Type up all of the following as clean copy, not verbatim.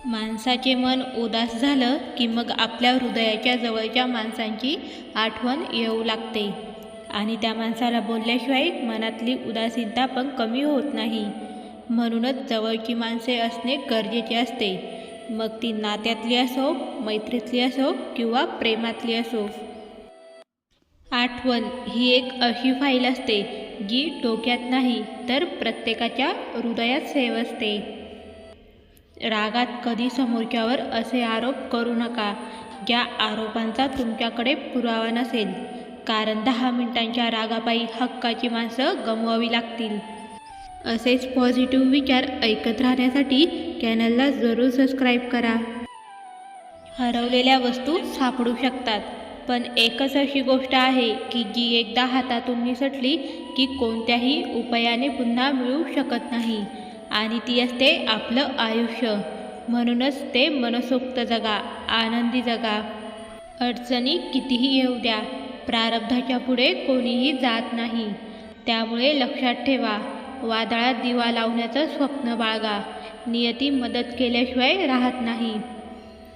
माणसाचे मन उदास झालं की मग आपल्या हृदयाच्या जवळच्या माणसांची आठवण येऊ लागते आणि त्या माणसाला बोलल्याशिवाय मनातली उदासीनता पण कमी होत नाही. म्हणूनच जवळची माणसे असणे गरजेचे असते. मग ती नात्यातली असो, मैत्रीतली असो किंवा प्रेमातली असो. आठवण ही एक अशी फाईल असते जी डोक्यात नाही तर प्रत्येकाच्या हृदयात सेव असते. रागात कधी समोरच्यावर असे आरोप करू नका ज्या आरोपांचा तुमच्याकडे पुरावा नसेल, कारण 10 मिनिटांच्या रागापायी हक्काची माणसं गमवावी लागतील. असेच पॉझिटिव्ह विचार ऐकत राहण्यासाठी चॅनलला जरूर सबस्क्राईब करा. हरवलेल्या वस्तू सापडू शकतात, पण एकच अशी गोष्ट आहे की जी एकदा हातातून निसटली की कोणत्याही उपायाने पुन्हा मिळू शकत नाही, आणि ती असते आपलं आयुष्य. म्हणूनच ते मनसोक्त जगा, आनंदी जगा. अडचणी कितीही येऊ द्या, प्रारब्धाच्या पुढे कोणीही जात नाही. त्यामुळे लक्षात ठेवा, वादळात दिवा लावण्याचं स्वप्न बाळगा. नियती मदत केल्याशिवाय राहत नाही.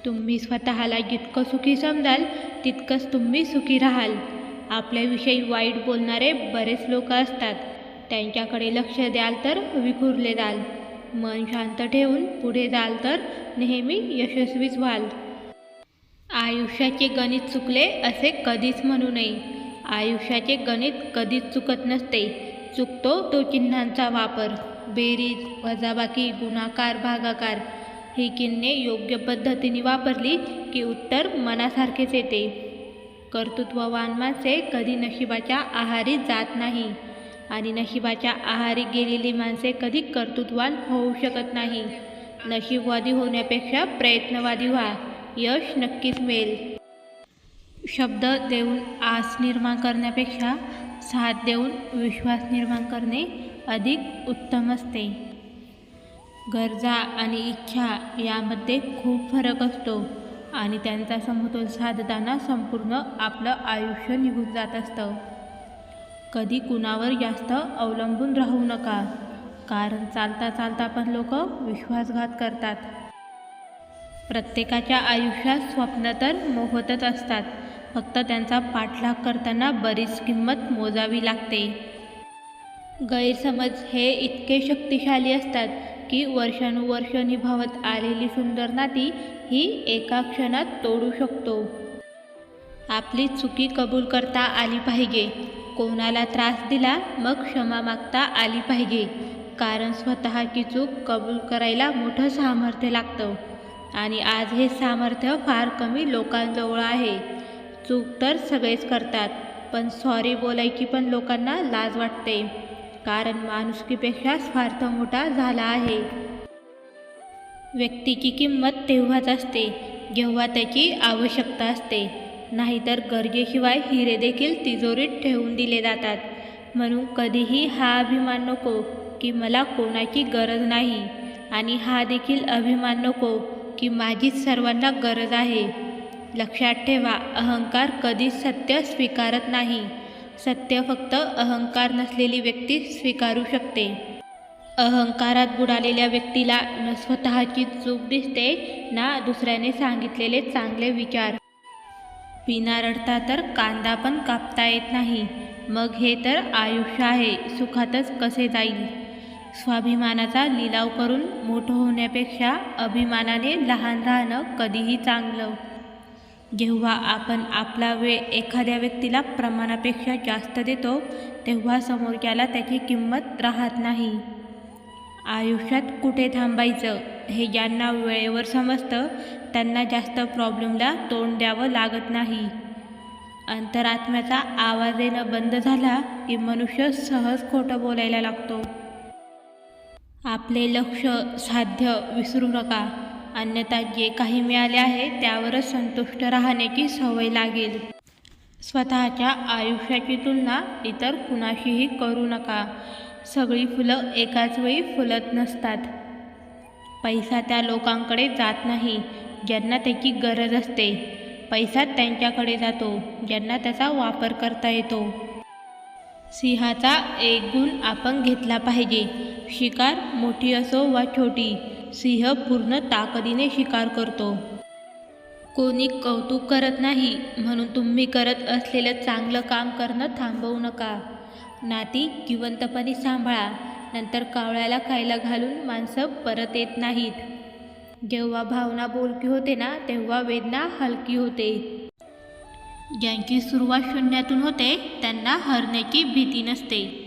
तुम्ही स्वतःला जितकं सुखी समजाल तितकंच तुम्ही सुखी राहाल. आपल्याविषयी वाईट बोलणारे बरेच लोक असतात, त्यांच्याकडे लक्ष द्याल तर विखुरले जाल. मन शांत ठेवून पुढे जाल तर नेहमी यशस्वीच व्हाल. आयुष्याचे गणित चुकले असे कधीच म्हणू नये. आयुष्याचे गणित कधीच चुकत नसते. चुकतो तो चिन्हांचा वापर. बेरीज, वजाबाकी, गुणाकार, भागाकार ही चिन्हे योग्य पद्धतीने वापरली की उत्तर मनासारखेच येते. कर्तृत्ववान माणसे कधी नशिबाच्या आहारी जात नाही, आणि नशिबाच्या आहारी गेलेली माणसे कधी कर्तृत्ववान होऊ शकत नाही. नशीबवादी होण्यापेक्षा प्रयत्नवादी व्हा, यश नक्कीच मिळेल. शब्द देऊन आस निर्माण करण्यापेक्षा साथ देऊन विश्वास निर्माण करणे अधिक उत्तम असते. गरजा आणि इच्छा यामध्ये खूप फरक असतो, आणि त्यांचा समतोल साधताना संपूर्ण आपलं आयुष्य निघून जात असतं. कधी कुणावर जास्त अवलंबून राहू नका, कारण चालता चालता पण लोक विश्वासघात करतात. प्रत्येकाच्या आयुष्यात स्वप्न तर मोहतच असतात, फक्त त्यांचा पाठलाग करताना बरीच किंमत मोजावी लागते. गैरसमज हे इतके शक्तिशाली असतात की वर्षानुवर्ष निभावत आलेली सुंदर नाती ही एका क्षणात तोडू शकतो. आपली चुकी कबूल करता आली पाहिजे. कोणाला त्रास दिला मग क्षमा मागता आली पाहिजे, कारण स्वतःची चूक कबूल करायला मोठं सामर्थ्य लागतं, आणि आज हे सामर्थ्य फार कमी लोकांजवळ आहे. चूक तर सगळेच करतात, पण सॉरी बोलायची पण लोकांना लाज वाटते, कारण माणुसकीपेक्षा स्वार्थ मोठा झाला आहे. व्यक्तीची किंमत तेव्हाच असते जेव्हा त्याची आवश्यकता असते, नाहीतर गरजेशिवाय हिरे देखील तिजोरीत ठेवून दिले जातात. म्हणून कधीही हा अभिमान नको की मला कोणाची गरज नाही, आणि हा देखील अभिमान नको की माझीच सर्वांना गरज आहे. लक्षात ठेवा, अहंकार कधीच सत्य स्वीकारत नाही. सत्य फक्त अहंकार नसलेली व्यक्ती स्वीकारू शकते. अहंकारात बुडालेल्या व्यक्तीला न स्वतःची चूक दिसते, ना दुसऱ्याने सांगितलेले चांगले विचार. बिना रडता तर कांदा पण कापता येत नाही, मग हे तर आयुष्य आहे, सुखातच कसे जाईल. स्वाभिमानाचा लिलाव करून मोठं होण्यापेक्षा अभिमानाने लहान राहणं कधीही चांगलं. जेव्हा आपण आपला वेळ एखाद्या व्यक्तीला प्रमाणापेक्षा जास्त देतो, तेव्हा समोरच्याला त्याची किंमत राहत नाही. आयुष्यात कुठे थांबायचं हे ज्यांना वेळेवर समजतं त्यांना जास्त प्रॉब्लेमला तोंड द्यावं लागत नाही. अंतरात्म्याचा आवाज येणं बंद झाला की मनुष्य सहज खोटं बोलायला लागतो. आपले लक्ष, साध्य विसरू नका, अन्यथा जे काही मिळाले आहे त्यावरच संतुष्ट राहण्याची सवय लागेल. स्वतःच्या आयुष्याची तुलना इतर कुणाशीही करू नका. सगळी फुलं एकाच वेळी फुलत नसतात. पैसा त्या लोकांकडे जात नाही ज्यांना त्याची गरज असते. पैसा त्यांच्याकडे जातो ज्यांना त्याचा वापर करता येतो. सिंहाचा एक गुण आपण घेतला पाहिजे, शिकार मोठी असो वा छोटी, सिंह पूर्ण ताकदीने शिकार करतो. कोणी कौतुक करत नाही म्हणून तुम्ही करत असलेलं चांगलं काम करणं थांबवू नका. नाती जिवंतपणे सांभाळा, नंतर कावळ्याला खायला घालून माणसं परत येत नाहीत. जेव्हा भावना बोलकी होते ना, तेव्हा वेदना हलकी होते. ज्यांची सुरुवात शून्यातून होते त्यांना हरण्याची भीती नसते.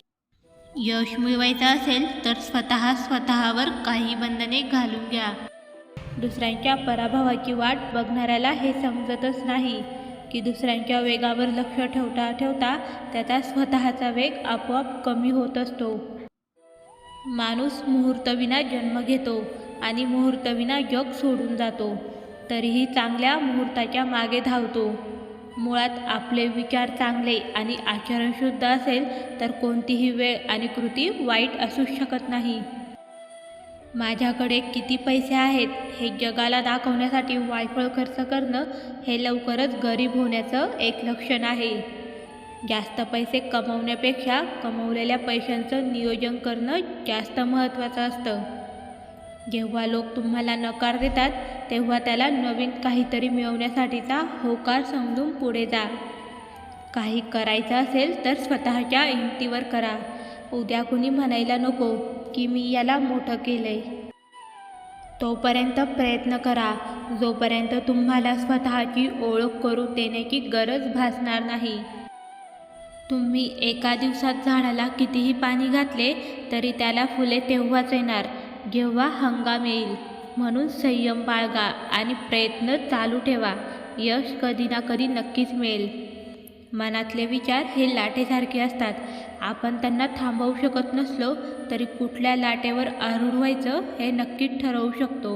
यश मिळवायचं असेल तर स्वतःवर काही बंधने घालून घ्या. दुसऱ्यांच्या पराभवाची वाट बघणाऱ्याला हे समजतच नाही की दुसऱ्यांच्या वेगावर लक्ष ठेवता ठेवता त्याचा स्वतःचा वेग आपोआप कमी होत असतो. माणूस मुहूर्तविना जन्म घेतो आणि मुहूर्तविना जग सोडून जातो, तरीही चांगल्या मुहूर्ताच्या मागे धावतो. मुळात आपले विचार चांगले आणि आचरण शुद्ध असेल तर कोणतीही वेळ आणि कृती वाईट असू शकत नाही. माझ्याकडे किती पैसे आहेत हे जगाला दाखवण्यासाठी वायफळ खर्च करणं हे लवकरच गरीब होण्याचं एक लक्षण आहे. जास्त पैसे कमवण्यापेक्षा कमवलेल्या पैशांचं नियोजन करणं जास्त महत्त्वाचं असतं. जेव्हा लोक तुम्हाला नकार देतात तेव्हा त्याला नवीन काहीतरी मिळवण्यासाठीचा होकार समजून पुढे जा. काही करायचं असेल तर स्वतःच्या हिमतीवर करा. उद्या कुणी म्हणायला नको की मी याला मोठं केलंय. तोपर्यंत प्रयत्न करा जोपर्यंत तुम्हाला स्वतःची ओळख करून देण्याची गरज भासणार नाही. तुम्ही एका दिवसात झाडाला कितीही पाणी घातले तरी त्याला फुले तेव्हाच येणार जेव्हा हंगाम येईल. म्हणून संयम बाळगा आणि प्रयत्न चालू ठेवा. यश कधी ना कधी नक्कीच मिळेल. मनातले विचार हे लाटेसारखे असतात. आपण त्यांना थांबवू शकत नसलो तरी कुठल्या लाटेवर आरूढ व्हायचं हे नक्कीच ठरवू शकतो.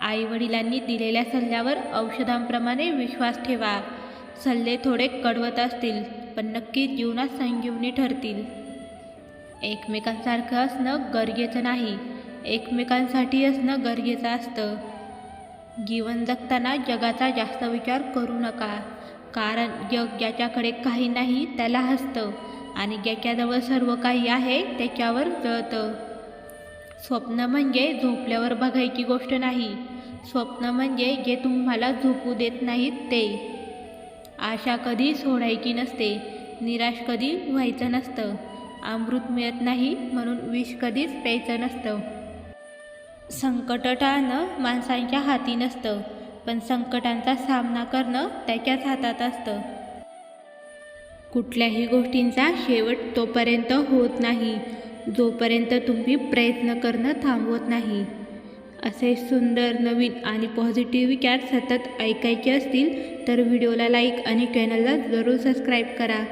आईवडिलांनी दिलेल्या सल्ल्यावर औषधांप्रमाणे विश्वास ठेवा. सल्ले थोडे कडवट असतील पण नक्कीच जीवनात संजीवनी ठरतील. एकमेकांसारखं असणं गरजेचं नाही, एकमेकांसाठी असणं गरजेचं असतं. जीवन जगताना जगाचा जास्त विचार करू नका, कारण जग ज्याच्याकडे काही नाही त्याला हसतं आणि ज्याच्याजवळ सर्व काही आहे त्याच्यावर जळतं. स्वप्न म्हणजे झोपल्यावर बघायची गोष्ट नाही, स्वप्न म्हणजे जे तुम्हाला झोपू देत नाहीत ते. आशा कधी सोडायची नसते, निराश कधी व्हायचं नसतं. अमृत मिळत नाही म्हणून विष कधीच प्यायचं नसतं. संकट टाळणं माणसांच्या हाती नसतं, पण संकटांचा सामना करणं त्याच्याच हातात असतं. कुठल्याही गोष्टींचा शेवट तोपर्यंत होत नाही जोपर्यंत तुम्ही प्रयत्न करणं थांबवत नाही. असे सुंदर नवीन आणि पॉझिटिव्ह विचार सतत ऐकायचे असतील तर व्हिडिओला लाईक आणि चॅनलला जरूर सबस्क्राईब करा.